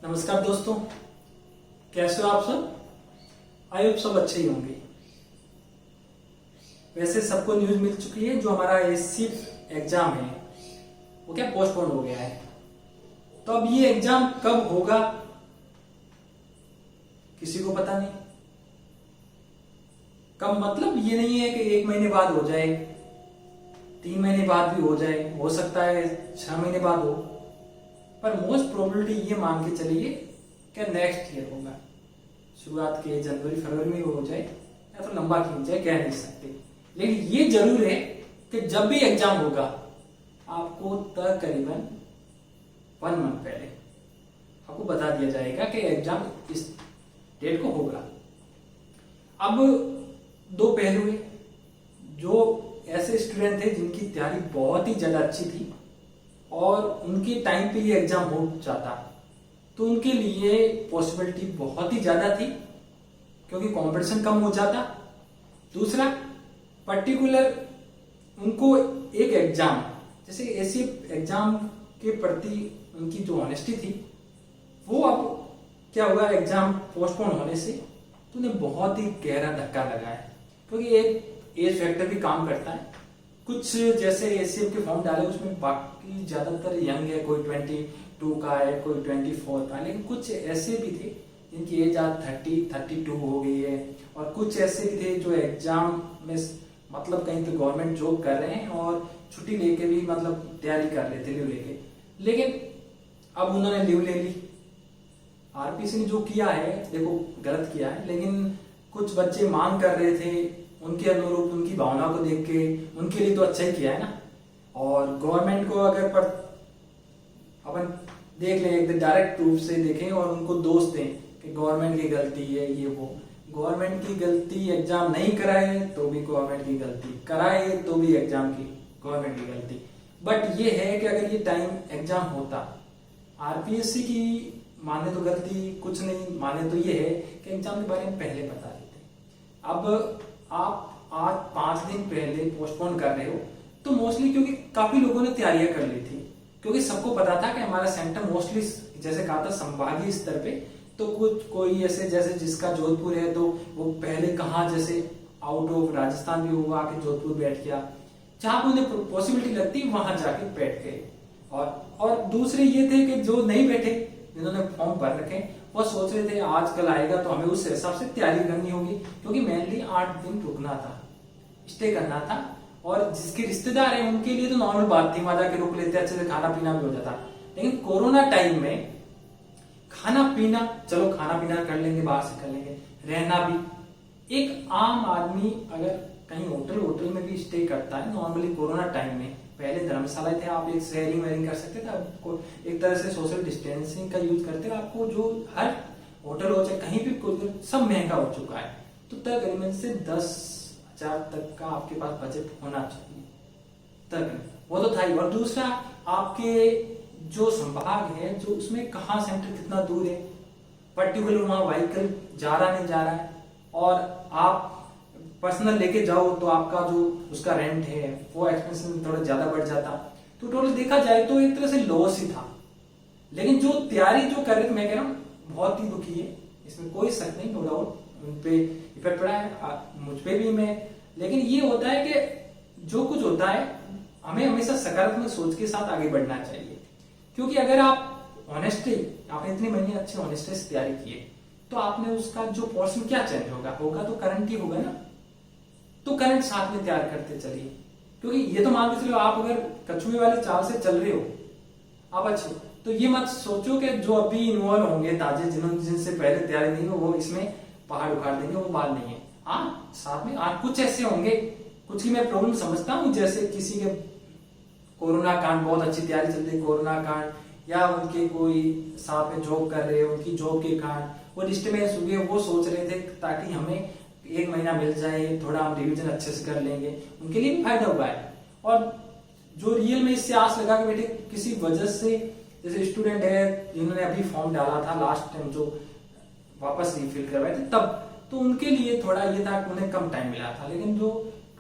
नमस्कार दोस्तों, कैसे हो आप सब? आई होप सब अच्छे ही होंगे। वैसे सबको न्यूज मिल चुकी है, जो हमारा एससीट एग्जाम है वो क्या पोस्टपोन हो गया है। तो अब ये एग्जाम कब होगा किसी को पता नहीं। कब मतलब ये नहीं है कि 1 महीने बाद हो जाए, 3 महीने बाद भी हो जाए, हो सकता है 6 महीने बाद हो, पर मोस्ट प्रोबेबिलिटी ये मान के चलिए कि नेक्स्ट ईयर होगा। शुरुआत के जनवरी फरवरी में हो जाए या तो लंबा खींच जाए, कह नहीं सकते। लेकिन ये जरूर है कि जब भी एग्जाम होगा आपको तकरीबन 1 मंथ पहले आपको बता दिया जाएगा कि एग्जाम इस डेट को होगा। अब दो पहलू है। जो ऐसे स्टूडेंट थे जिनकी तैयारी बहुत ही ज्यादा अच्छी थी और उनके टाइम पे ये एग्जाम हो जाता तो उनके लिए पॉसिबिलिटी बहुत ही ज्यादा थी, क्योंकि कंपटीशन कम हो जाता। दूसरा, पर्टिकुलर उनको एक एग्जाम जैसे ऐसे एग्जाम के प्रति उनकी जो ऑनेस्टी थी वो अब क्या हुआ, एग्जाम पोस्टपोन होने से तो उन्हें बहुत ही गहरा धक्का लगा है। क्योंकि एक एज फैक्टर भी काम करता है। कुछ जैसे एसीएफ के फॉर्म डाले उसमें बाकी ज्यादातर यंग है, कोई 22 का है, कोई 24 का, लेकिन कुछ ऐसे भी थे जिनकी एज आज 32 हो गई है। और कुछ ऐसे भी थे जो एग्जाम में मतलब कहीं तो गवर्नमेंट जॉब कर रहे हैं और छुट्टी लेके भी मतलब तैयारी कर रहे थे लीव लेके, लेकिन अब उन्होंने लीव ले ली। आरपीसी ने जो किया है देखो गलत किया है, लेकिन कुछ बच्चे मांग कर रहे थे, उनके अनुरूप उनकी भावना को देख के उनके लिए तो अच्छा ही किया है ना। और गवर्नमेंट को अगर पर अपन देख लें, एक डायरेक्ट रूप से देखें और उनको दोष दें कि गवर्नमेंट की गलती है ये वो, गवर्नमेंट की गलती, एग्जाम नहीं कराए तो भी गवर्नमेंट की गलती, कराए तो भी एग्जाम की गवर्नमेंट की गलती। बट ये है कि अगर ये टाइम एग्जाम होता, आरपीएससी की माने तो गलती कुछ नहीं, माने तो ये है कि एग्जाम के बारे में पहले बता देते। अब आप आज 5 दिन पहले पोस्टपोन कर रहे हो तो मोस्टली, क्योंकि काफी लोगों ने तैयारियां कर ली थी, क्योंकि सबको पता था कि हमारा सेंटर मोस्टली जैसे कहा था संभागीय स्तर पे, तो कुछ कोई ऐसे जैसे जिसका जोधपुर है तो वो पहले कहाँ जैसे आउट ऑफ राजस्थान भी हुआ कि जोधपुर बैठ गया, जहां पर उन्हें पॉसिबिलिटी लगती वहां जाके बैठ गए। और दूसरे ये थे कि जो नहीं बैठे, जिन्होंने फॉर्म भर रखे, वो सोच रहे थे आज कल आएगा तो हमें उस हिसाब से तैयारी करनी होगी, क्योंकि मेनली 8 दिन रुकना था, स्टे करना था। और जिसके रिश्तेदार हैं उनके लिए तो नॉर्मल बात थी, वहां जाके रुक लेते, अच्छे से खाना पीना भी हो जाता। लेकिन कोरोना टाइम में खाना पीना, चलो खाना पीना कर लेंगे, बाहर से कर लेंगे, रहना भी, एक आम आदमी अगर कहीं होटल में भी स्टे करता है नॉर्मली कोरोना टाइम में, पहले धर्मशाला थे, आप एक शेयरिंग वेयरिंग कर सकते थे, आपको एक तरह से सोशल डिस्टेंसिंग का यूज करते थे। आपको जो हर होटल हो चाहे कहीं भी सब महंगा हो चुका है, तो तकरीबन से 10,000 तक का आपके पास बजट होना चाहिए तकरीबन, वो तो था ही। और दूसरा, आपके जो संभाग है जो उसमें कहाँ सेंटर कितना दूर है, पर्टिकुलर वहां व्हीकल जा रहा नहीं जा रहा है, और आप पर्सनल लेके जाओ तो आपका जो उसका रेंट है वो एक्सपेंस थोड़ा ज्यादा बढ़ जाता। तो टोटल देखा जाए तो एक तरह से लॉस ही था। लेकिन जो तैयारी जो कर रहे थे, मैं कह रहा हूँ बहुत ही दुखी है, इसमें कोई शक नहीं, नो डाउट उन पे इफेक्ट पड़ा है, मुझ पे भी मैं। लेकिन ये होता है कि जो कुछ होता है हमें हमेशा सकारात्मक सोच के साथ आगे बढ़ना चाहिए, क्योंकि अगर आप ऑनेस्टली, आपने इतने महीने अच्छे ऑनेस्टली से तैयारी की है, तो आपने उसका जो पोर्शन क्या चेंज होगा तो करंट ही होगा ना। तो करंट साथ में तैयार करते चलिए, क्योंकि ये तो मान के चलो आप अगर कछुए वाली चाल से चल रहे हो आप अच्छे, तो ये मत सोचो कि जो अभी इन्वॉल्व होंगे ताजे, जिनसे पहले तैयारी नहीं हो, वो इसमें पहाड़ उखाड़ देंगे, वो बात नहीं है। हाँ, साथ में कुछ ऐसे होंगे, कुछ की मैं प्रॉब्लम समझता हूँ, जैसे किसी के कोरोना कांड बहुत अच्छी तैयारी चल रही, कोरोना कांड, या उनके कोई साथ में जॉब कर रहे, उनकी जॉब के कांड वो डिस्टर्बेंस हुए, वो सोच रहे थे ताकि हमें 1 महीना मिल जाए, थोड़ा हम रिवीजन अच्छे से कर लेंगे, उनके लिए भी फायदा हुआ है। और जो रियल में इससे आस लगा के बैठे किसी वजह से, जैसे स्टूडेंट है जिन्होंने अभी फॉर्म डाला था लास्ट टाइम, जो वापस रिफिल करवाए थे तब, तो उनके लिए थोड़ा ये था कि उन्हें कम टाइम मिला था। लेकिन जो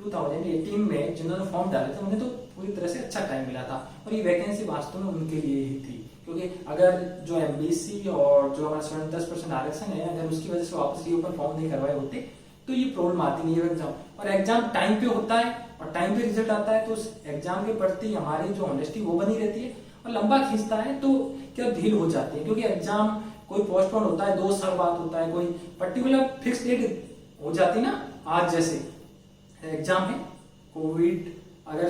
2018 में जिन्होंने फॉर्म डाले थे उन्हें तो पूरी तरह से अच्छा टाइम मिला था, और ये वैकेंसी वास्तव में उनके लिए ही थी, क्योंकि अगर जो एमबीसी और जो हमारा 10% आरक्षण है, अगर उसकी वजह से वापस रीओपन फॉर्म नहीं करवाए होते तो ये प्रॉब्लम आती नहीं है एग्जाम। और एग्जाम टाइम पे होता है और टाइम पे रिजल्ट आता है, तो उस एग्जाम के प्रति हमारी जो ऑनेस्टी वो बनी रहती है। और लंबा खींचता है तो क्या ढील हो जाती है, क्योंकि एग्जाम कोई पोस्टपोन होता है 2 साल बाद होता है, कोई पर्टिकुलर फिक्स डेट हो जाती ना। आज जैसे एग्जाम है, कोविड अगर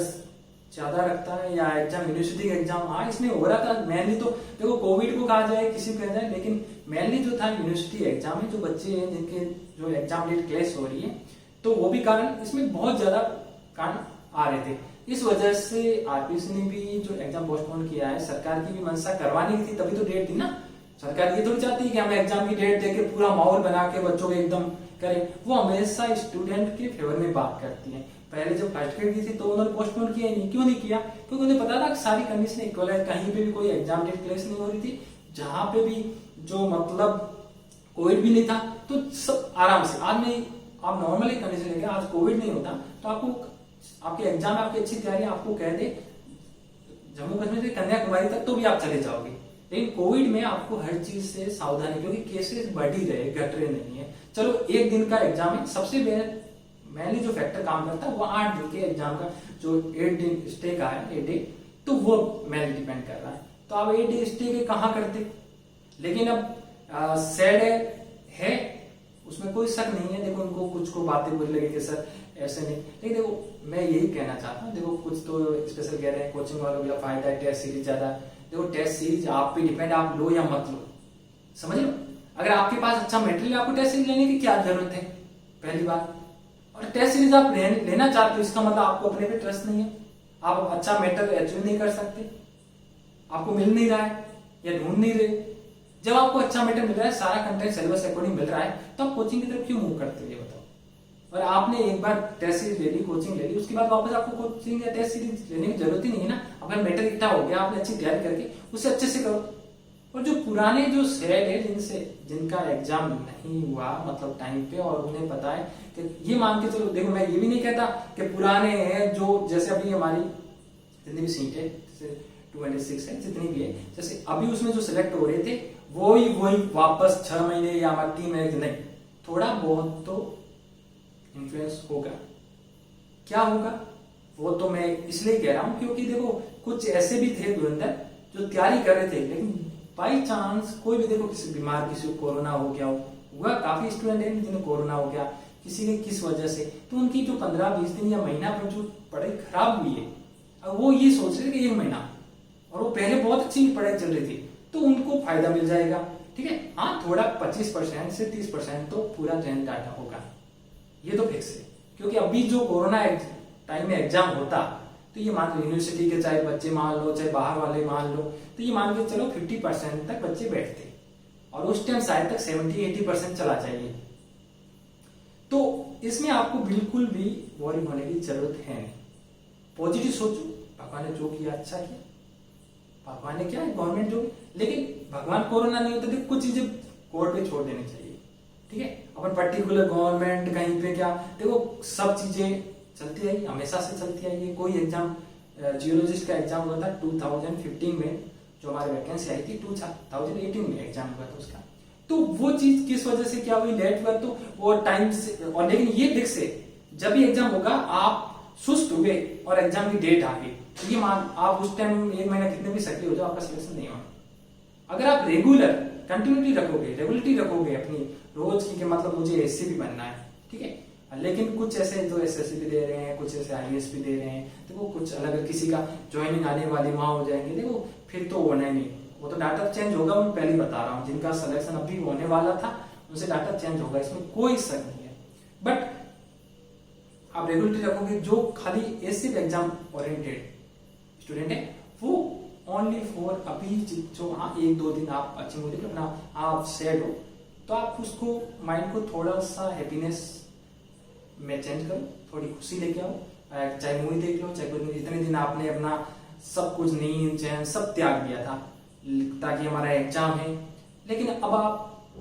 ज्यादा रखता है या एग्जाम यूनिवर्सिटी का एग्जाम इसमें हो रहा था मेनली, तो देखो कोविड को कहा जाए किसी को कहा जाए, लेकिन मेनली जो था यूनिवर्सिटी एग्जाम है, जो बच्चे हैं जिनके जो एग्जाम डेट क्लैश हो रही है, तो वो भी कारण इसमें बहुत ज्यादा कारण आ रहे थे। इस वजह से आरपीसी ने भी जो एग्जाम पोस्टपोन किया है, सरकार की भी मंशा करवानी थी, तभी तो डेट दी ना। सरकार ये थोड़ी चाहती है कि हम एग्जाम की डेट देके पूरा माहौल बना के बच्चों को एकदम करें, वो हमेशा स्टूडेंट के फेवर में बात करती है। पहले जब फर्स्ट ग्रेड की थी तो उन्होंने पोस्टपोन किया ही नहीं, क्यों नहीं किया? क्योंकि उन्हें पता था कि सारी कंडीशन इक्वल है, कहीं पे भी कोई एग्जाम डेट क्लैश नहीं हो रही थी, जहां पे भी जो मतलब कोविड भी नहीं था, तो सब आराम से। आज में आप नॉर्मली कंडीशन लेंगे, आज कोविड नहीं होता तो आपको आपके एग्जाम आपकी अच्छी तैयारी आपको कह दे जम्मू कश्मीर से कन्याकुमारी तक तो भी आप चले जाओगे, लेकिन कोविड में आपको हर चीज से सावधानी, क्योंकि केसेस बढ़ ही रहे, घट रहे नहीं है। चलो एक दिन का एग्जाम है, सबसे मेनली जो फैक्टर काम करता है वो 8 दिन के एग्जाम का जो 8 दिन स्टे का है, 8 डे, तो वो मेनली डिपेंड कर रहा है। तो आप 8 डे स्टे के कहाँ करते, लेकिन अब सैड है उसमें कोई शक नहीं है। देखो उनको कुछ को बातें बुरी लगे कि सर ऐसे नहीं, लेकिन देखो मैं यही कहना चाहता हूँ, देखो कुछ तो स्पेशल कह रहे हैं कोचिंग वालों का फायदा है, टेस्ट सीरीज ज्यादा। देखो टेस्ट सीरीज आप पे डिपेंड, आप लो या मत लो, समझ लो। अगर आपके पास अच्छा मटेरियल, आपको टेस्ट सीरीज लेने की क्या जरूरत है, पहली बात। और टेस्ट सीरीज आप लेना चाहते हो, इसका मतलब आपको अपने पे ट्रस्ट नहीं है, आप अच्छा मटेरियल अचीव नहीं कर सकते, आपको मिल नहीं रहा है या ढूंढ नहीं रहे। जब आपको अच्छा मटेरियल मिल रहा है, सारा कंटेंट सिलेबस अकॉर्डिंग मिल रहा है, तो आप कोचिंग की तरफ क्यों मूव करते हो, ये बताओ। और आपने एक बार टेस्ट सीरीज ले ली, कोचिंग ले ली, उसके बाद वापस आपको कोचिंग या टेस्ट सीरीज लेने की जरूरत ही नहीं है ना। अगर मटेरियल इकट्ठा हो गया, आपने अच्छी तैयारी करके उसे अच्छे से करो। और जो पुराने जो सेल है जिनका एग्जाम नहीं हुआ मतलब टाइम पे, और उन्हें पता है कि ये मान के चलो, देखो मैं ये भी नहीं कहता कि पुराने हैं जो, जैसे अभी हमारी जितनी भी सीट है 226 है, जितनी भी है, जैसे अभी उसमें जो सिलेक्ट हो रहे थे वही वापस 6 महीने या 3 महीने नहीं, थोड़ा बहुत तो इन्फ्लुएंस होगा। क्या होगा वो तो मैं इसलिए कह रहा हूं क्योंकि देखो कुछ ऐसे भी थे धुरंधर जो तैयारी कर रहे थे, लेकिन बाई चांस कोई भी, देखो किसी बीमार, किसी को कोरोना हो गया हुआ काफी स्टूडेंट है जिन्हें कोरोना हो गया, किसी के किस वजह से, तो उनकी जो 15-20 दिन या महीना पर जो पढ़ाई खराब हुई है, अब वो ये सोच रहे थे कि 1 महीना, और वो पहले बहुत अच्छी पढ़ाई चल रही थी, तो उनको फायदा मिल जाएगा। ठीक है, हाँ थोड़ा 25% से 30% तो पूरा जेन डाटा होगा, ये तो फिक्स है। क्योंकि अभी जो कोरोना टाइम में एग्जाम होता, तो ये मान लो यूनिवर्सिटी के चाहे बच्चे मान लो, चाहे बाहर वाले मान लो, तो ये मान के चलो 50% तक बच्चे बैठते, और उस टाइम शायद तक 70-80% चला जाइए। तो इसमें आपको बिल्कुल भी वरी होने की जरूरत है नहीं। पॉजिटिव सोचो, भगवान ने जो किया अच्छा किया, भगवान ने क्या है गवर्नमेंट जो, लेकिन भगवान कोरोना नहीं होता, तो कुछ चीजें कोर्ट पे छोड़ देनी चाहिए। ठीक है, अपन पर्टिकुलर गवर्नमेंट कहीं पे क्या, देखो सब चीजें चलती आई, हमेशा से चलती आई है। कोई एग्जाम, जियोलॉजिस्ट का एग्जाम हुआ था 2015 में, जो हमारी वैकेंसी आई थी 2018 में एग्जाम हुआ था उसका, तो वो चीज किस वजह से क्या हुई, लेट हुआ, तो वो टाइम से। और लेकिन ये फिक्स है, जब भी एग्जाम होगा आप सुस्त हुए और एग्जाम की डेट आ गई, तो ये मान आप उस टाइम 1 महीना कितने भी सक्रिय हो जाओ, आपका सिलेक्शन नहीं होना। अगर आप रेगुलर कंटिन्यूटी रखोगे, रेगुलरिटी रखोगे अपनी रोज की, मतलब मुझे एससी भी बनना है, ठीक है, लेकिन कुछ ऐसे जो एसएससी भी दे रहे हैं, कुछ ऐसे आईएएस भी दे रहे हैं, देखो कुछ अलग, किसी का ज्वाइनिंग आने वाली वहां हो जाएंगे, देखो फिर तो होना ही नहीं, वो तो डाटा चेंज होगा। मैं पहले बता रहा हूँ, जिनका सिलेक्शन अभी होने वाला था उनसे डाटा चेंज होगा, इसमें कोई शक नहीं है। बट आप रेगुलरिटी रखोगे, जो खाली एससी एग्जाम ओरिएंटेड स्टूडेंट है वो ओनली फॉर अभी जो, हाँ 1-2 दिन आप अच्छी मूड में अपना आप सैड हो, तो आप उसको माइंड को थोड़ा सा हैप्पीनेस में चेंज करो, थोड़ी खुशी लेके आओ, चाहे मूवी देख लो, चाहे कुछ। इतने दिन आपने अपना सब कुछ, नींद चैन सब त्याग दिया था ताकि हमारा एग्जाम है, लेकिन अब आप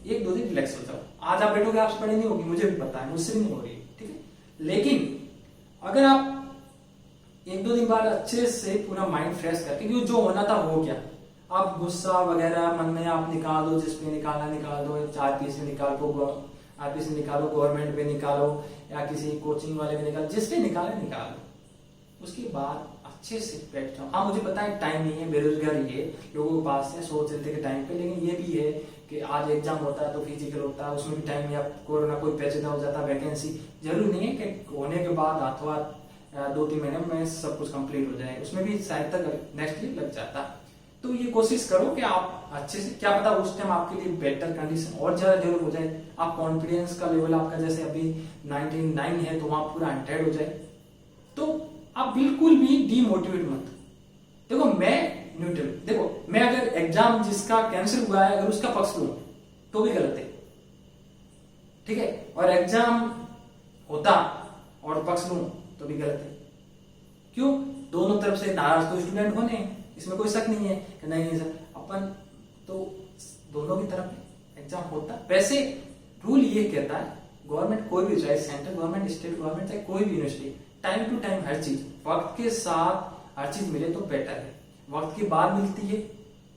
1-2 दिन रिलैक्स हो जाओ। आज आप बैठोगे, आपसे पढ़ाई नहीं होगी, मुझे भी पता है, मुझसे भी नहीं हो रही, ठीक है, लेकिन अगर आप एक दो दिन बाद अच्छे से पूरा माइंड फ्रेश करके, क्योंकि जो होना था हो गया, आप गुस्सा वगैरह मन में आप निकाल दो, जिस पे निकालना निकाल दो, 4 पीस में निकाल दो, RPC में निकालो, गवर्नमेंट पे निकालो, या किसी कोचिंग वाले पे निकालो, जिस पे निकाले निकालो। उसके बाद अच्छे से बैठ जाओ। हाँ मुझे पता है टाइम नहीं है, बेरोजगारी है, लोगों के पास है, सोच रहे थे कि टाइम पे, लेकिन ये भी है कि आज एग्जाम होता है तो फिजिकल होता है, उसमें भी टाइम या कोरोना कोई पैचेदा हो जाता है, वैकेंसी जरूरी नहीं है कि होने के बाद अथवा 2-3 महीने में सब कुछ कंप्लीट हो जाए, उसमें भी शायद तक नेक्स्ट ईयर लग जाता। तो ये कोशिश करो कि आप अच्छे से, क्या पता उस टाइम आपके लिए बेटर कंडीशन और ज्यादा डेवलप हो जाए, आप कॉन्फिडेंस का लेवल आपका जैसे अभी 99 है तो वहां पूरा 100 हो जाए। तो आप बिल्कुल भी डीमोटिवेट मत। देखो मैं न्यूट्रल, देखो मैं अगर एग्जाम जिसका कैंसिल हुआ है अगर उसका पक्ष लूं तो भी गलत है, ठीक है, और एग्जाम होता और पक्ष लूं तो भी गलत है। क्यों? दोनों तरफ से नाराज तो स्टूडेंट होने, इसमें कोई शक नहीं है कि नहीं सर अपन तो दोनों की तरफ एग्जाम होता। वैसे रूल ये कहता है गवर्नमेंट कोई भी चाहे सेंट्रल गवर्नमेंट, स्टेट गवर्नमेंट, चाहे कोई भी यूनिवर्सिटी, टाइम टू टाइम हर चीज वक्त के साथ हर चीज मिले तो बेटर है। वक्त के बाद मिलती है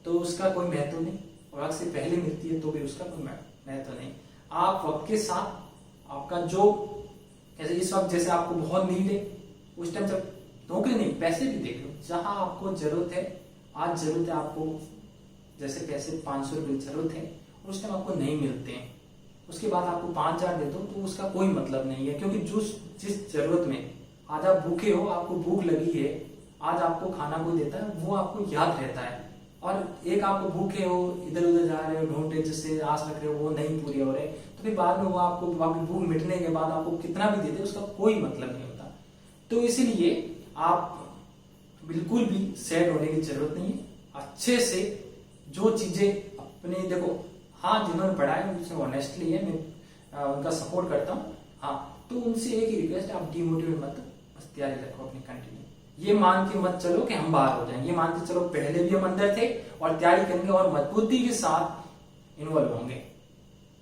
तो उसका कोई महत्व नहीं, वक्त से पहले मिलती है तो भी उसका कोई महत्व नहीं। आप वक्त के साथ आपका जो, जैसे इस वक्त जैसे आपको बहुत नीड है, उस टाइम जब नौकरी नहीं पैसे भी देख लो, जहां आपको जरूरत है, आज जरूरत है आपको, जैसे पैसे 500 रुपये जरूरत है, उस टाइम आपको नहीं मिलते हैं, उसके बाद आपको 5000 दे दो तो उसका कोई मतलब नहीं है। क्योंकि जिस जरूरत में आज आप भूखे हो, आपको भूख लगी है, आज आपको खाना कोई देता है, वो आपको याद रहता है। और एक आपको भूखे हो, इधर उधर जा रहे हो, ढूंढते जिससे आस रख रहे हो, वो नहीं पूरी हो रहे, तो फिर बाद में वो आपको आपकी भूख मिटने के बाद आपको कितना भी दे दे उसका कोई मतलब नहीं होता। तो इसलिए आप बिल्कुल भी सैड होने की जरूरत नहीं है। अच्छे से जो चीजें अपने, देखो हाँ जिन्होंने पढ़ा है उनसे ऑनेस्टली है, मैं उनका सपोर्ट करता हूँ। हाँ तो उनसे एक ही रिक्वेस्ट, आप डिमोटिवेट मत, बस तैयारी रखो अपनी कंटिन्यू। ये मान के मत चलो कि हम बाहर हो जाएंगे, ये मान के चलो पहले भी हम अंदर थे और तैयारी करेंगे और मजबूती के साथ इन्वॉल्व होंगे।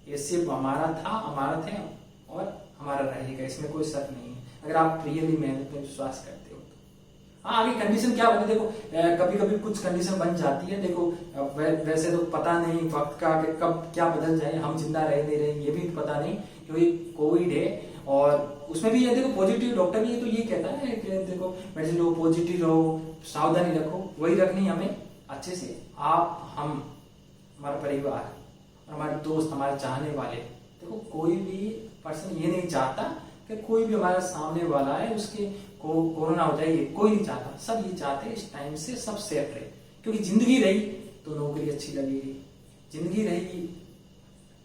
ये सिर्फ हमारा था, हमारा थे और हमारा रहेगा, इसमें कोई शक नहीं है, अगर आप रियली मेहनत में विश्वास करते हो तो। हाँ आगे कंडीशन क्या बने, देखो कभी कभी कुछ कंडीशन बन जाती है, देखो वैसे तो पता नहीं वक्त का कि कब क्या बदल जाए, हम जिंदा रहे नहीं रहे ये भी पता नहीं, क्योंकि कोविड है और उसमें भी ये देखो पॉजिटिव डॉक्टर भी ये तो ये कहता है कि देखो मेडिसिन लो, पॉजिटिव रहो, सावधानी रखो, वही रखनी हमें अच्छे से। आप, हम, हमारा परिवार, हमारे दोस्त, हमारे चाहने वाले, देखो कोई भी पर्सन ये नहीं चाहता कि कोई भी हमारा सामने वाला है उसके को कोरोना हो जाए, कोई नहीं चाहता। सब ये चाहते हैं इस टाइम से सब सेफ रहे, क्योंकि जिंदगी रही तो नौकरी अच्छी लगेगी, जिंदगी रहेगी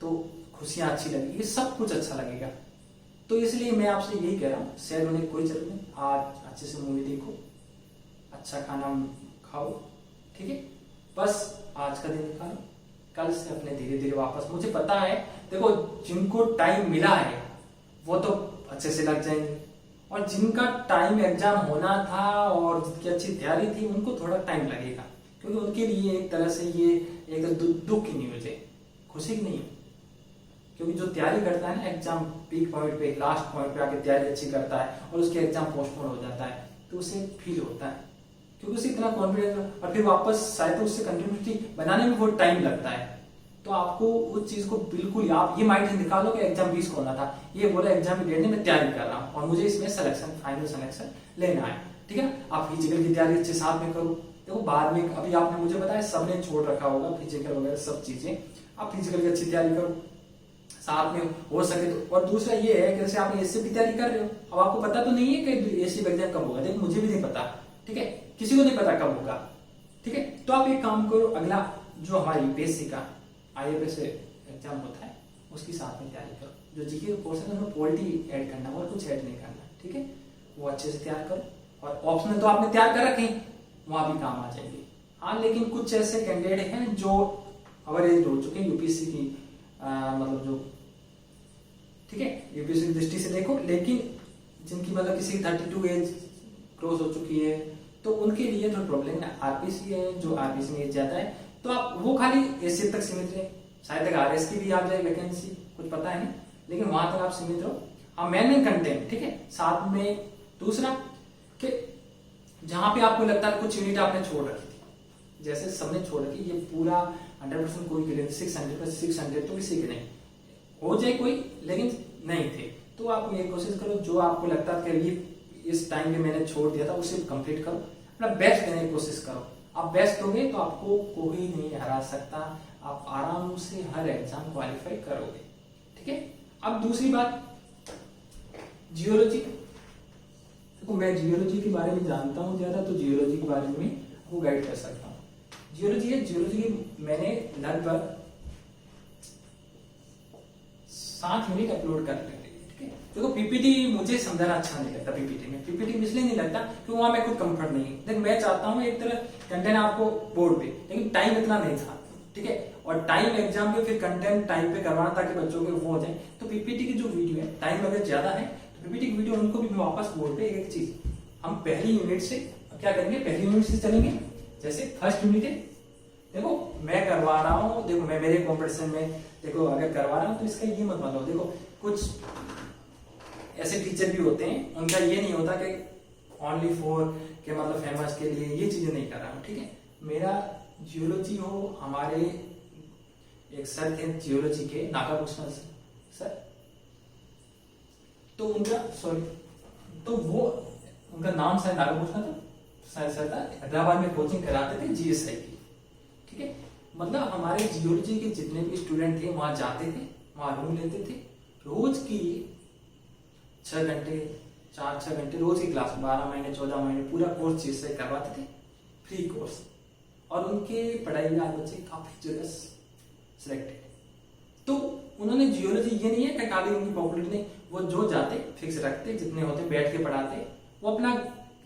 तो खुशियां अच्छी लगेगी, सब कुछ अच्छा लगेगा। तो इसलिए मैं आपसे यही कह रहा हूँ, सैड होने की कोई जरूरत नहीं। आज अच्छे से मूवी देखो, अच्छा खाना खाओ, ठीक है, बस आज का दिन निकालो, कल से अपने धीरे धीरे वापस, मुझे पता है देखो जिनको टाइम मिला है वो तो अच्छे से लग जाएंगे, और जिनका टाइम एग्जाम होना था और जिनकी अच्छी तैयारी थी उनको थोड़ा टाइम लगेगा, क्योंकि उनके लिए एक तरह से ये एक दुख की न्यूज है, खुशी की नहीं है। क्योंकि जो तैयारी करता है ना एग्जाम पीक पॉइंट पे, लास्ट पॉइंट पे आके तैयारी अच्छी करता है और उसके एग्जाम पोस्टपोन हो जाता है तो उसे फील होता है, क्योंकि उसे इतना कॉन्फिडेंस, और फिर वापस शायद तो उससे कंटिन्यूटी बनाने में बहुत टाइम लगता है। तो आपको उस चीज को बिल्कुल, आप ये माइंड से निकालो कि एग्जाम 20 को होना था, ये बोला एग्जाम की डेट में मैं तैयारी कर रहा हूँ और मुझे इसमें सिलेक्शन, फाइनल सिलेक्शन लेना है, ठीक है। आप फिजिकल की तैयारी अच्छे साथ में करो। देखो बाद में अभी आपने मुझे बताया सबने छोड़ रखा होगा फिजिकल वगैरह सब चीजें, आप फिजिकल की अच्छी तैयारी करो साथ में हो सके तो। और दूसरा ये है कि जैसे आप एससी की तैयारी कर रहे हो, अब आपको पता तो नहीं है कि एससी एग्जाम कब होगा, देखो मुझे भी नहीं पता, ठीक है, किसी को नहीं पता कब होगा, ठीक है। तो आप एक काम करो, अगला जो हमारी यूपीएससी का IAS एग्जाम होता है उसकी साथ में तैयारी करो, जो जीके का पोर्शन है उसमें पॉलिटी ऐड करना और कुछ ऐड नहीं करना, ठीक है, वो अच्छे से तैयार करो। और ऑप्शनल तो आपने तैयार कर रखे, वहां भी काम आ जाएंगे। हाँ लेकिन कुछ ऐसे कैंडिडेट हैं जो ओवर एज हो चुके हैं यूपीएससी की, मतलब जो, ठीक है, यूपीएससी की दृष्टि से देखो, लेकिन जिनकी मतलब किसी की 32 एज क्रॉस हो चुकी है तो उनके लिए जो प्रॉब्लम है आरपीसी है, जो आरपीसी में एज ज्यादा है तो आप वो खाली एससी तक सीमित रहे, शायद तक आरएस की भी आ जाए वैकेंसी, कुछ पता है नहीं, लेकिन वहां तक आप सीमित रहो। हाँ मेन कंटेंट, ठीक है, साथ में दूसरा कि जहां पे आपको लगता है कुछ यूनिट आपने छोड़ रखी थी, जैसे सबने छोड़ रखी, ये पूरा 100% कोई के लिए 600 पर 600 तो किसी के नहीं हो जाए कोई, लेकिन नहीं थे, तो आप ये कोशिश करो जो आपको लगता है कि ये इस टाइम पे मैंने छोड़ दिया था उसे कंप्लीट करो, अपना बेस्ट देने की कोशिश करो। आप बेस्ट दोगे तो आपको कोई नहीं हरा सकता, आप आराम से हर एग्जाम क्वालिफाई करोगे, ठीक है। अब दूसरी बात, जियोलॉजी। देखो मैं जियोलॉजी के बारे में जानता हूँ ज्यादा, तो जियोलॉजी के बारे में आपको गाइड कर सकता हूँ। जियोलॉजी है, जियोलॉजी मैंने लगभग 7 यूनिट अपलोड कर दिए, ठीक है। देखो पीपीटी मुझे समझाना अच्छा नहीं लगता, पीपीटी इसलिए नहीं लगता कि वहां मैं खुद कंफर्ट नहीं है। देख मैं चाहता हूँ एक तरह कंटेंट आपको बोर्ड पे, लेकिन टाइम इतना नहीं था, ठीक है, और टाइम एग्जाम पे फिर कंटेंट टाइम पे करवाना ताकि बच्चों के वो हो जाए। तो पीपीटी की जो वीडियो है, टाइम अगर ज्यादा है तो पीपीटी की वीडियो उनको भी वापस बोर्ड पे एक चीज, हम पहली यूनिट से क्या करेंगे, पहली यूनिट से चलेंगे। जैसे फर्स्ट यूनिट है, देखो मैं करवा रहा हूँ, देखो मैं मेरे कॉम्पिटिशन में देखो अगर करवा रहा हूँ तो इसका ये मत मान लो, देखो कुछ ऐसे टीचर भी होते हैं, उनका ये नहीं होता कि ओनली फॉर के मतलब फेमस के लिए ये चीजें नहीं कर रहा हूँ, ठीक है। मेरा जियोलॉजी हो, हमारे एक सर थे जियोलॉजी के, नागाभूषण सर, तो उनका सॉरी, तो वो उनका नाम शायद नागाभूषण था, सर हैदराबाद में कोचिंग कराते थे जीएसआई की, ठीक है। मतलब हमारे जियोलॉजी के जितने भी स्टूडेंट थे वहां जाते थे, वहां रूम लेते थे, रोज की 6 घंटे 4-6 घंटे रोज की क्लास, 12 महीने 14 महीने पूरा कोर्स जीएसआई करवाते थे, फ्री कोर्स, और उनके पढ़ाई में आज बच्चे काफी जगह सिलेक्टेड। तो उन्होंने जियोलॉजी ये नहीं है कि खाली उनकी पॉपुलरिटी नहीं, वो जो जाते फिक्स रखते, जितने होते बैठ के पढ़ाते, वो अपना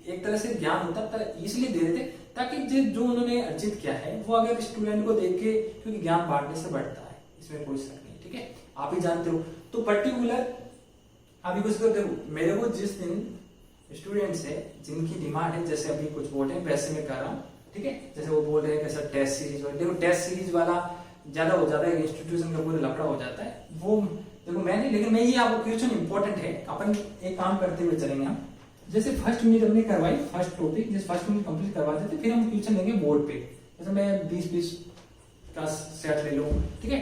एक तरह से ज्ञान होता था इसलिए दे देते ताकि जो उन्होंने अर्जित किया है वो अगर स्टूडेंट को देख के, क्योंकि ज्ञान बांटने से बढ़ता है, इसमें कोई शक नहीं, ठीक है, आप ही जानते हो। तो पर्टिकुलर अभी कुछ करते हो, मेरे को जिस दिन स्टूडेंट्स है जिनकी डिमांड है, जैसे अभी कुछ बोल रहे हैं वैसे मैं कर रहा हूँ, ठीक है। जैसे वो बोल रहे हैं कि सर टेस्ट सीरीज, देखो टेस्ट सीरीज वाला ज्यादा हो जाता है, इंस्टीट्यूशन का पूरा लफड़ा हो जाता है, वो देखो मैं नहीं, लेकिन मैं ये आपको क्वेश्चन इंपॉर्टेंट है, अपन एक काम करते हुए चलेंगे हम। जैसे फर्स्ट यूनिट हमने करवाई, फर्स्ट टॉपिक जैसे फर्स्ट यूनिट कंप्लीट करवा देते, फिर हम क्वेश्चन लेंगे बोर्ड पे। जैसे मैं 20-20 का सेट ले लूँ, ठीक है,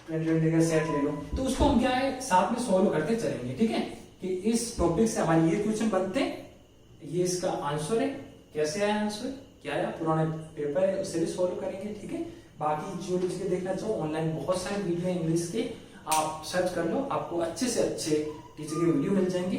20-20 का सेट ले लूँ, तो उसको हम क्या है साथ में सॉल्व करते चलेंगे, ठीक है, कि इस टॉपिक से हमारे ये क्वेश्चन बनते हैं, ये इसका आंसर है, कैसे आया आंसर, क्या आया, पुराने पेपर है उससे भी सॉल्व करेंगे, ठीक है। बाकी जियोलॉजी के देखना चाहो ऑनलाइन बहुत सारे वीडियो है इंग्लिश के, आप सर्च कर लो, आपको अच्छे से अच्छे टीचर के वीडियो मिल जाएंगे।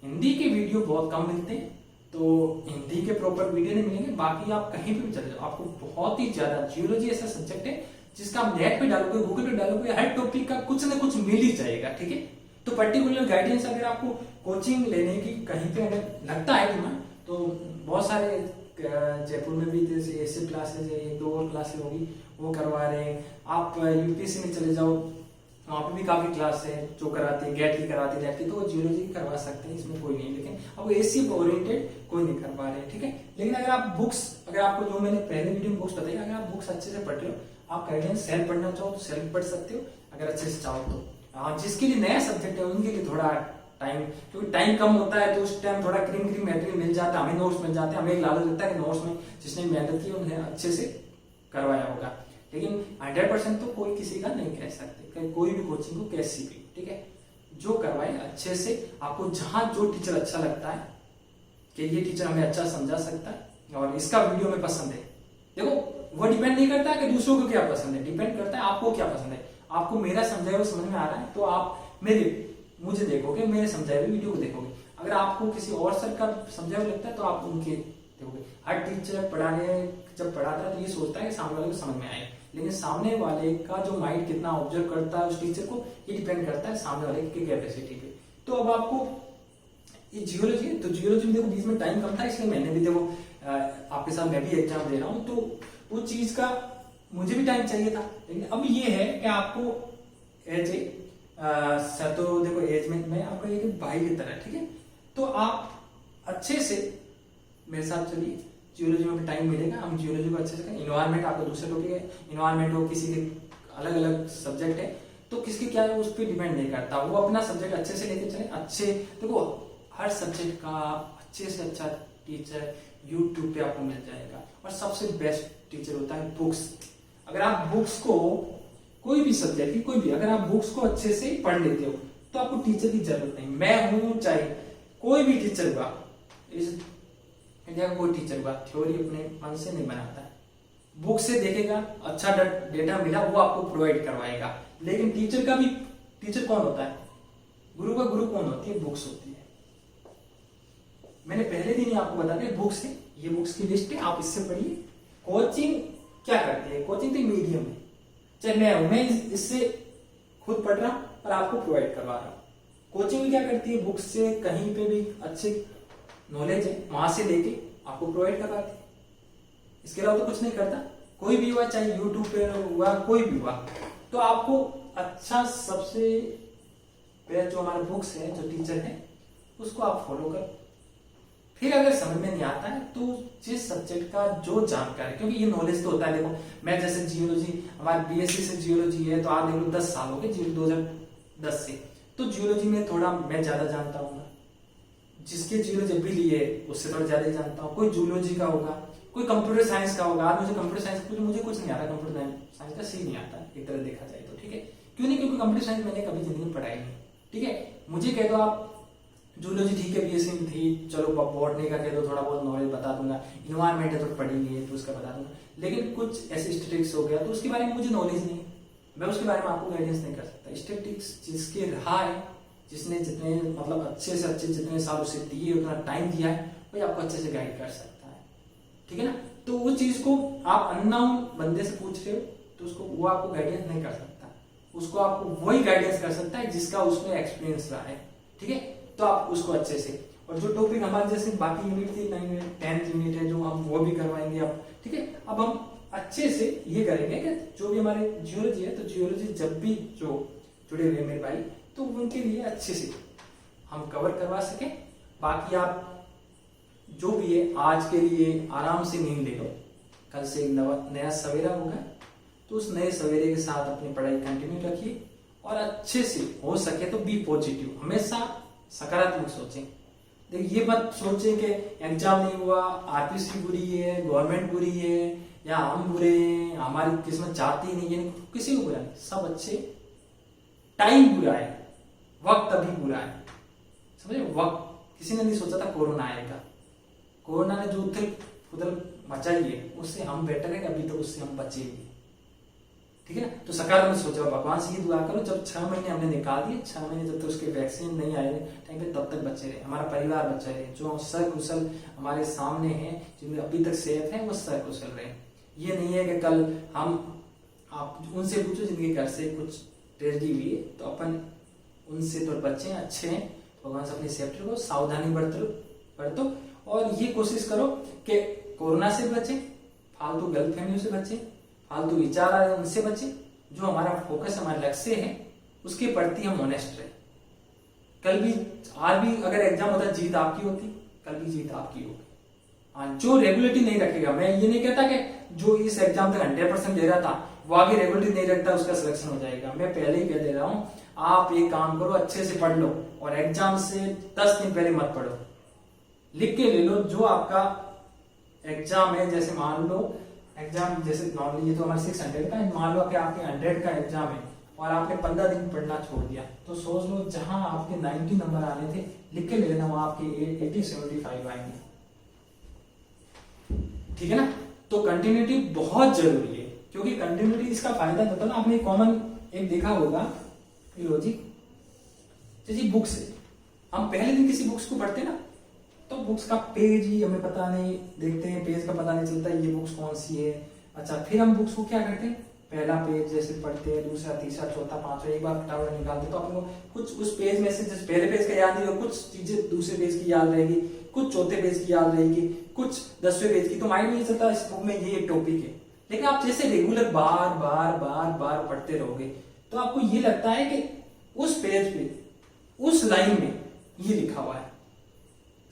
हिंदी के वीडियो बहुत कम मिलते हैं, तो हिंदी के प्रॉपर वीडियो नहीं मिलेंगे, बाकी आप कहीं पे भी चले जाओ, आपको बहुत ही ज्यादा, जियोलॉजी ऐसा सब्जेक्ट है जिसका आप नेट पे डालोगे, गूगल पे डालोगे, हर टॉपिक का कुछ ना कुछ मिल ही जाएगा, ठीक है। तो पर्टिकुलर गाइडेंस अगर आपको कोचिंग लेने की कहीं पे अगर लगता है डिमांड, तो बहुत सारे जयपुर में भी जैसे ऐसे क्लासेज है, 1-2 और क्लासेज होगी वो करवा रहे हैं। आप यूपीएससी में चले जाओ, वहाँ पे भी काफी क्लास है जो कराते हैं, गेट की कराते हैं, नेट की, तो वो जियोलॉजी करवा सकते हैं, इसमें कोई नहीं, लेकिन अब एसी ओरिएंटेड कोई नहीं करवा रहे हैं, ठीक है। लेकिन अगर आप बुक्स, अगर आपको जो मैंने पहले वीडियो में बुक्स बताई, अगर आप बुक्स अच्छे से पढ़ रहे हो, आप गाइडेंस सेल्फ पढ़ना चाहो तो सेल्फ पढ़ सकते हो, अगर अच्छे से चाहो तो। जिसके लिए नया सब्जेक्ट है उनके लिए थोड़ा टाइम, क्योंकि टाइम कम होता है तो उस टाइम थोड़ा क्रीम मटेरियल मिल जाता है, हमें नोट्स मिल जाते हैं, हमें एक लालच लगता है कि नोट्स में जिसने मेहनत की उन्हें अच्छे से करवाया होगा, लेकिन 100% तो कोई किसी का नहीं कह सकते, कोई भी कोचिंग को कैसी भी, ठीक है, जो करवाए अच्छे से, आपको जहां जो टीचर अच्छा लगता है कि ये टीचर हमें अच्छा समझा सकता है और इसका वीडियो में पसंद है, देखो वो डिपेंड नहीं करता कि दूसरों को क्या पसंद है, डिपेंड करता है आपको क्या पसंद है। आपको मेरा समझाया हुआ समझ में आ रहा है तो आप मुझे देखोगे, मेरे समझाए हुए वीडियो को देखोगे। अगर आपको किसी और सर का समझाया हुआ लगता है तो आप उनके देखोगे। हर टीचर जब पढ़ाता है तो ये सोचता है कि सामने वाले को समझ में आए, लेकिन सामने वाले का जो माइंड कितना ऑब्जर्व करता है उस टीचर को, ये डिपेंड करता है सामने वाले की कैपेसिटी पे। तो अब आपको ये जियोलॉजी है, तो जियोलॉजी में देखो बीच में टाइम कम था, इसलिए मैंने भी देखो आपके साथ मैं भी एग्जाम दे रहा हूँ, तो वो चीज का मुझे भी टाइम चाहिए था। लेकिन अब ये है कि आपको एज ए सर, तो देखो एज में मैं आपका एक भाई की तरह, ठीक है, तो आप अच्छे से मेरे साथ चलिए, जियोलॉजी में टाइम मिलेगा, हम जियोलॉजी को अच्छे से करें। इन्वायरमेंट आपका दूसरा टॉपिक है, इन्वायरमेंट हो, किसी के अलग अलग सब्जेक्ट है, तो किसके क्या है उस पर डिपेंड नहीं करता, वो अपना सब्जेक्ट अच्छे से लेके चले। अच्छे देखो हर सब्जेक्ट का अच्छे से अच्छा टीचर यूट्यूब पे आपको मिल जाएगा। और सबसे बेस्ट टीचर होता है बुक्स। अगर आप बुक्स को, कोई भी सब्जेक्ट की कोई भी, अगर आप बुक्स को अच्छे से पढ़ लेते हो तो आपको टीचर की जरूरत नहीं। मैं हूं, चाहे कोई भी टीचर हुआ, इस इंडिया का कोई टीचर हुआ, थ्योरी अपने मन से नहीं बनाता है। बुक से देखेगा, अच्छा डेटा मिला, वो आपको प्रोवाइड करवाएगा। लेकिन टीचर का भी, टीचर कौन होता है? गुरु का गुरु कौन होती है? बुक्स होती है। मैंने पहले दिन ही आपको बता दिया, बुक्स है, ये बुक्स की लिस्ट है, आप इससे पढ़िए। कोचिंग क्या करती है? कोचिंग तो मीडियम है, चाहे मैं इससे खुद पढ़ रहा हूं और आपको प्रोवाइड करवा रहा हूं। कोचिंग क्या करती है? बुक्स से कहीं पे भी अच्छे नॉलेज है वहां से लेके आपको प्रोवाइड करवाती है। इसके अलावा तो कुछ नहीं करता। कोई भी हुआ, चाहे यूट्यूब पे हुआ, कोई भी हुआ, तो आपको अच्छा, सबसे पहले जो हमारे बुक्स है, जो टीचर है, उसको आप फॉलो करो। फिर अगर समझ में नहीं आता है तो जिस सब्जेक्ट का जो जानकारी, क्योंकि ये नॉलेज तो होता है। देखो मैं जैसे जियोलॉजी, हमारे बीएससी से जियोलॉजी है, तो आप देखो 10 साल हो गए 2010 से, तो जियोलॉजी में थोड़ा मैं ज्यादा जानता हूँ। जिसके जियोलॉजी भी लिए उससे थोड़ा ज्यादा जानता हूँ। कोई जूलॉजी का होगा, कोई कंप्यूटर साइंस का होगा। आज मुझे कंप्यूटर साइंस, मुझे कुछ नहीं आता, कंप्यूटर साइंस का सी नहीं आता एक तरह देखा जाए तो, ठीक है। क्यों नहीं? क्योंकि कंप्यूटर साइंस मैंने कभी जिंदगी में पढ़ाई नहीं, ठीक है। मुझे कह दो आप जूलॉजी, ठीक है, बीएससी में थी, चलो बॉटनी का कह दो, थोड़ा बहुत नॉलेज बता दूंगा। इन्वायरमेंट है तो पढ़ी नहीं है तो उसका बता दूंगा। लेकिन कुछ ऐसे स्टेटिक्स हो गया तो उसके बारे में मुझे नॉलेज नहीं, मैं उसके बारे में आपको गाइडेंस नहीं कर सकता। स्टेटिक्स जिसके रहा है, जिसने जितने मतलब अच्छे से अच्छे जितने साल उसे दिए, उतना टाइम दिया है, वही आपको अच्छे से गाइड कर सकता है, ठीक है ना। तो वो चीज को आप अननोन बंदे से पूछ रहे हो तो उसको, वो आपको गाइडेंस नहीं कर सकता। उसको आपको वही गाइडेंस कर सकता है जिसका उसमें एक्सपीरियंस रहा है, ठीक है। तो आप उसको अच्छे से, और जो टॉपिक हमारे जैसे बाकी यूनिट थी, 10th यूनिट है जो हम वो भी करवाएंगे अब, ठीक है। अब हम अच्छे से ये करेंगे कि जो भी हमारे जियोलॉजी है, तो जियोलॉजी जब भी जो जुड़े हुए मेरे भाई, तो उनके लिए अच्छे से हम कवर करवा सके। बाकी आप जो भी है आज के लिए आराम से नींद ले लो, कल से एक नया सवेरा होगा, तो उस नए सवेरे के साथ अपनी पढ़ाई कंटिन्यू रखिए। और अच्छे से हो सके तो बी पॉजिटिव, हमेशा सकारात्मक सोचें। देखिए ये मत सोचें कि एग्जाम नहीं हुआ, आरपीसी बुरी है, गवर्नमेंट बुरी है, या हम बुरे हैं, हमारी किस्मत चाहती नहीं है, किसी को बुरा नहीं, सब अच्छे। टाइम बुरा है, वक्त अभी बुरा है, समझे। वक्त किसी ने नहीं सोचा था कोरोना आएगा। कोरोना ने जो उथल पुथल मचाई है, उससे हम बेटर है, अभी तो उससे हम बचेंगे, ठीक है ना। तो सकारात्मक सोचो, भगवान से ही दुआ करो, जब 6 महीने हमने निकाल दिए, 6 महीने जब तक उसके वैक्सीन नहीं आए टाइम पे, तब तक बचे रहे, हमारा परिवार बचा रहे, जो सकुशल हमारे सामने हैं, जिनमें अभी तक सेहत है, वो सकुशल रहे। ये नहीं है कि कल हम, आप उनसे पूछो जिनके घर से कुछ ट्रेजेडी हुई है, तो अपन उनसे तो बचे, अच्छे हैं, भगवान से अपनी सेफ्टी रखो, सावधानी बरतो, और ये कोशिश करो कि कोरोना से बचे, फालतू गलतफहमियों से बचे, फालतू विचार आ रहे उनसे बचे। जो हमारा फोकस, हमारा लक्ष्य है, उसके प्रति हम ऑनेस्ट रहे। कल भी, आज भी अगर एग्जाम होता, जीत आपकी होती, कल भी जीत आपकी होगी। हाँ, जो रेगुलरिटी नहीं रखेगा, मैं ये नहीं कहता कि जो इस एग्जाम तक 100% दे रहा था वो आगे रेगुलरिटी नहीं रखता उसका सिलेक्शन हो जाएगा। मैं पहले ही कह दे रहा हूँ, आप एक काम करो, अच्छे से पढ़ लो, और एग्जाम से 10 दिन पहले मत पढ़ो, लिख के ले लो जो आपका एग्जाम है। जैसे मान लो एग्जाम, जैसे नॉर्मली ये तो हमारे 600 का है, मान लो कि आपके 100 का एग्जाम है और आपने 15 दिन पढ़ना छोड़ दिया, तो सोच लो जहां आपके 90 नंबर आने थे, लिख के ले लेना, वहां आपके 80-75 आएंगे, ठीक है ना। तो कंटिन्यूटी बहुत जरूरी है, क्योंकि कंटिन्यूटी, इसका फायदा बताओ ना, आपने कॉमन एक देखा होगा लॉजिक, जैसे बुक्स है, हम पहले दिन किसी बुक्स को पढ़ते ना, तो बुक्स का पेज ही हमें पता नहीं, देखते हैं पेज का पता नहीं चलता ये बुक्स कौन सी है। अच्छा, फिर हम बुक्स को क्या करते हैं, पहला पेज जैसे पढ़ते हैं, दूसरा, तीसरा, चौथा, पांचवा, एक बार फटाफट निकालते, तो आपको कुछ उस पेज में से, जैसे पहले पेज का याद नहीं होगा, कुछ चीजें दूसरे पेज की याद रहेगी, कुछ चौथे पेज की याद रहेगी, कुछ 10वें पेज की, तो माइंड में नहीं चलता इस बुक में ये टॉपिक है। लेकिन आप जैसे रेगुलर बार बार बार बार पढ़ते रहोगे, तो आपको ये लगता है कि उस पेज पे, उस लाइन में ये लिखा हुआ है,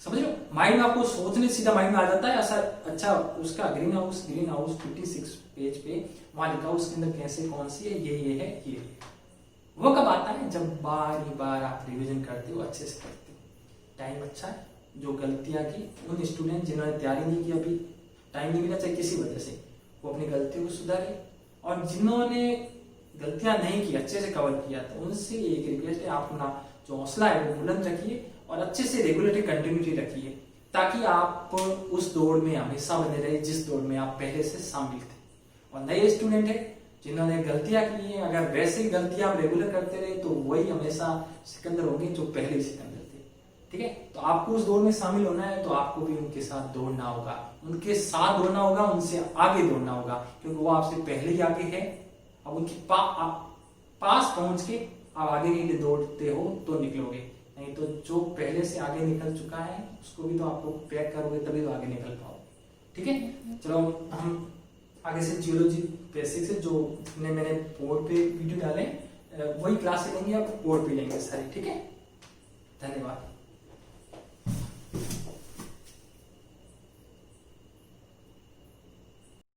समझ लो। माइंड में आपको सोचने सीधा माइंड में आ जाता है ऐसा। अच्छा, उसका ग्रीन हाउस 56 पेज पे वहां लिखा, उसके अंदर कैसे, कौन सी है, ये है, ये। वो कब आता है, जब बार ही बार आप रिवीजन करते हो, अच्छे से करते हो, टाइम अच्छा है। जो गलतियां की उन स्टूडेंट जिन्होंने तैयारी नहीं की, अभी टाइम नहीं मिला चाहे किसी वजह से, वो अपनी गलतियों को सुधारे। और जिन्होंने गलतियां नहीं की, अच्छे से कवर किया, तो उनसे एक रिक्वेस्ट है, आप अपना जो हौसला है वो बुलंद रखिए और अच्छे से रेगुलरिटी कंटिन्यूटी रखिए, ताकि आप उस दौड़ में हमेशा बने रहे जिस दौड़ में आप पहले से शामिल थे। और नए स्टूडेंट है जिन्होंने गलतियां की हैं, अगर वैसे गलतियां आप रेगुलर करते रहे तो वही हमेशा सिकंदर होंगे जो पहले ही सिकंदर थे। ठीक है, तो आपको उस दौड़ में शामिल होना है, तो आपको भी उनके साथ दौड़ना होगा, उनके साथ दौड़ना होगा, उनसे आगे दौड़ना होगा, क्योंकि वो आपसे पहले ही आगे है। अब उनके पास पहुंच के आप आगे के लिए दौड़ते हो तो निकलोगे, नहीं तो जो पहले से आगे निकल चुका है उसको भी तो आपको पैक करोगे तभी तो आगे निकल पाओगे। ठीक है, चलो हम आगे से जियोलॉजी बेसिक से जो मैंने बोर्ड पे वीडियो डाले वही क्लास लेंगे, आप बोर्ड पे लेंगे सारी। ठीक है, धन्यवाद।